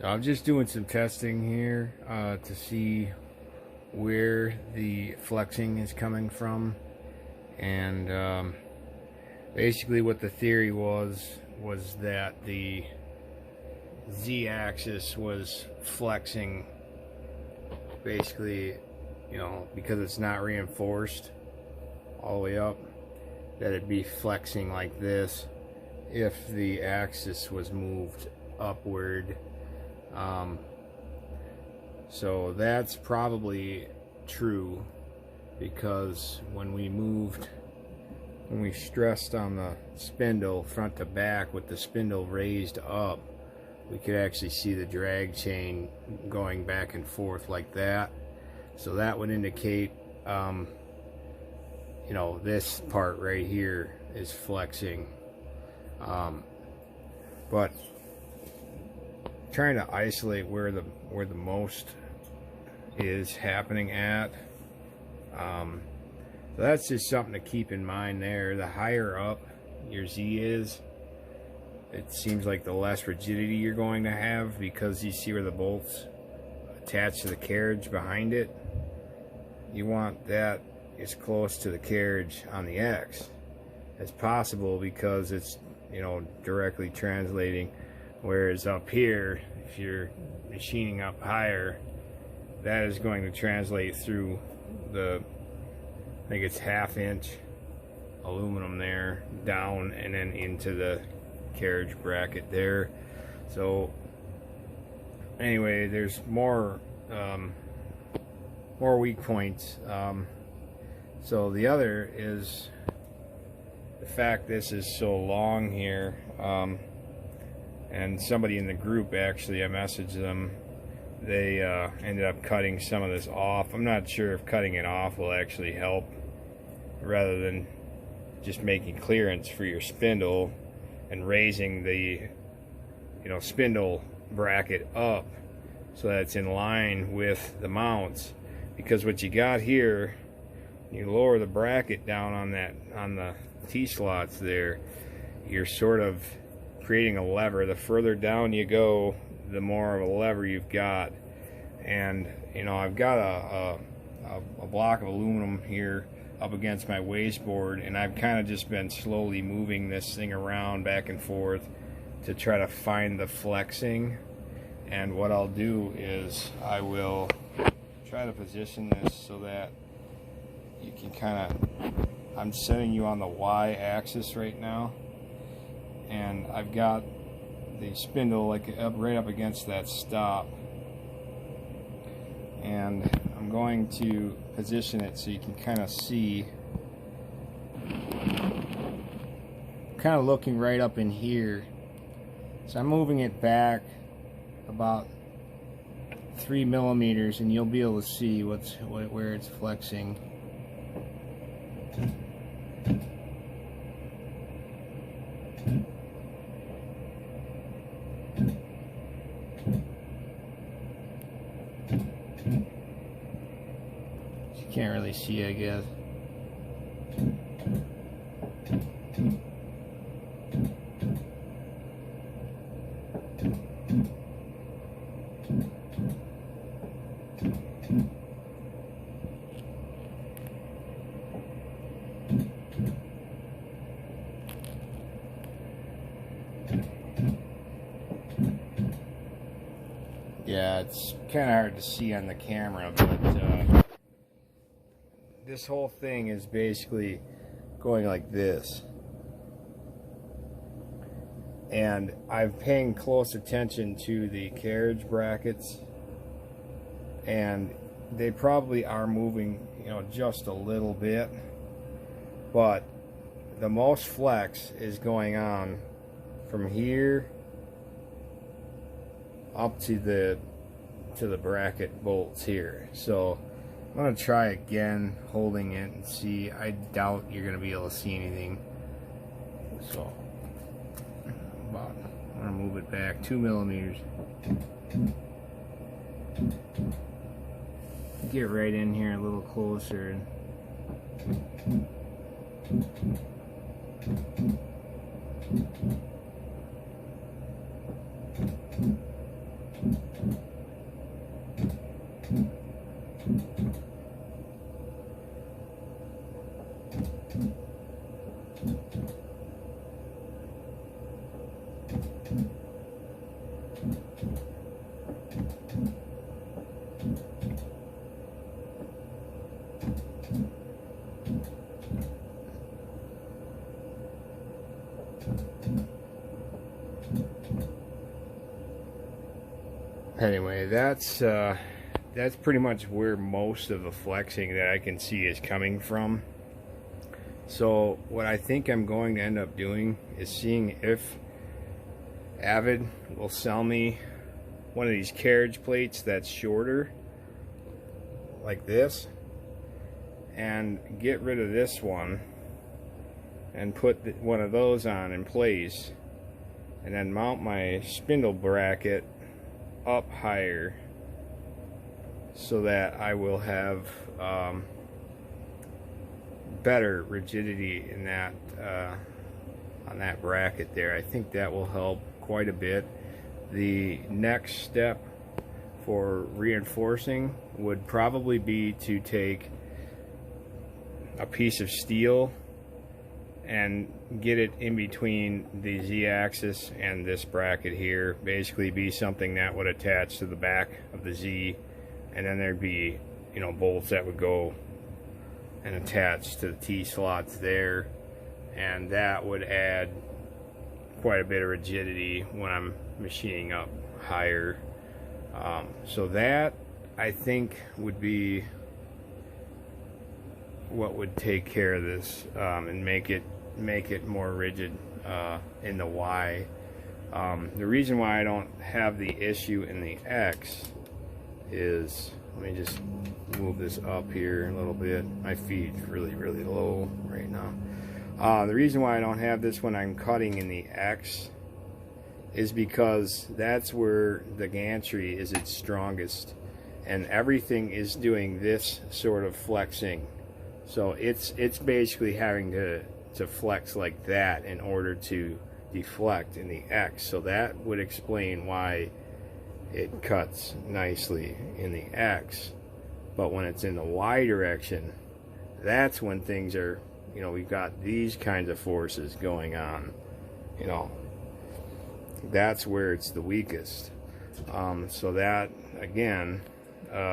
I'm just doing some testing here to see where the flexing is coming from, and basically what the theory was that the z-axis was flexing, basically, you know, because it's not reinforced all the way up, that it'd be flexing like this if the axis was moved upward. So that's probably true, because when we stressed on the spindle front to back with the spindle raised up, we could actually see the drag chain going back and forth like that. So that would indicate, you know, this part right here is flexing. But trying to isolate where the most is happening at. So that's just something to keep in mind there. The higher up your Z is, it seems like the less rigidity you're going to have, because you see where the bolts attach to the carriage behind it. You want that as close to the carriage on the X as possible, because it's, you know, directly translating. Whereas up here, if you're machining up higher, that is going to translate through the, I think it's 1/2 inch aluminum there, down and then into the carriage bracket there. So anyway, there's more weak points. So the other is the fact this is so long here. And somebody in the group, actually, I messaged them, they ended up cutting some of this off. I'm not sure if cutting it off will actually help, rather than just making clearance for your spindle and raising the, you know, spindle bracket up so that it's in line with the mounts. Because what you got here, you lower the bracket down on the T-slots there, you're sort of creating a lever. The further down you go, the more of a lever you've got. And, you know, I've got a block of aluminum here up against my wasteboard, and I've kind of just been slowly moving this thing around back and forth to try to find the flexing. And what I'll do is I will try to position this so that you can kind of, I'm setting you on the Y axis right now, and I've got the spindle like right up against that stop, and I'm going to position it so you can kind of see, kind of looking right up in here. So I'm moving it back about 3 millimeters, and you'll be able to see where it's flexing. You can't really see, I guess. Yeah, it's kind of hard to see on the camera, but this whole thing is basically going like this. And I'm paying close attention to the carriage brackets, and they probably are moving, you know, just a little bit, but the most flex is going on from here up to the bracket bolts here. So I'm going to try again holding it and see. I doubt you're going to be able to see anything. So I'm going to move it back 2 millimeters. Get right in here a little closer. Anyway, that's pretty much where most of the flexing that I can see is coming from. So what I think I'm going to end up doing is seeing if Avid will sell me one of these carriage plates that's shorter, like this, and get rid of this one and put one of those on in place, and then mount my spindle bracket up higher so that I will have better rigidity in that on that bracket there. I think that will help quite a bit. The next step for reinforcing would probably be to take a piece of steel and get it in between the Z-axis and this bracket here. Basically be something that would attach to the back of the Z, and then there'd be, you know, bolts that would go and attach to the T slots there, and that would add quite a bit of rigidity when I'm machining up higher. So that, I think, would be what would take care of this and make it more rigid in the Y. The reason why I don't have the issue in the X is, let me just move this up here a little bit. My feet's really low right now. The reason why I don't have this when I'm cutting in the X is because that's where the gantry is its strongest, and everything is doing this sort of flexing. So it's basically having to flex like that in order to deflect in the X. So that would explain why it cuts nicely in the X. But when it's in the Y direction, that's when things are, you know, we've got these kinds of forces going on, you know, that's where it's the weakest. So that again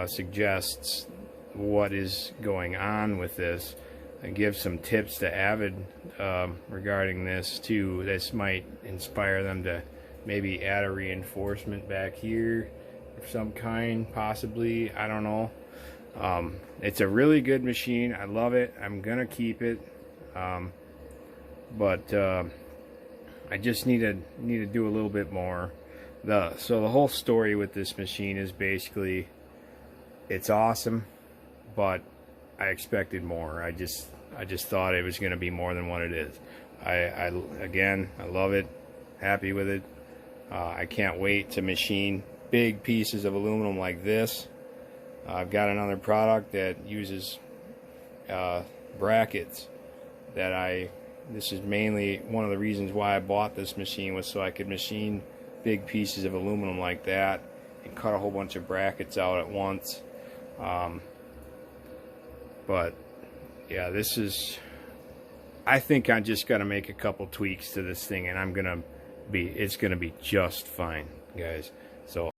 suggests what is going on with this, and give some tips to Avid regarding this too. This might inspire them to maybe add a reinforcement back here of some kind, possibly. I don't know. It's a really good machine. I love it. I'm gonna keep it, but I just need to do a little bit more. So the whole story with this machine is basically, it's awesome, but I expected more. I just thought it was going to be more than what it is. Again, I love it. Happy with it. I can't wait to machine big pieces of aluminum like this. I've got another product that uses brackets that this is mainly one of the reasons why I bought this machine, was so I could machine big pieces of aluminum like that and cut a whole bunch of brackets out at once. But yeah, I think I'm just gonna make a couple tweaks to this thing, and it's gonna be just fine, guys. So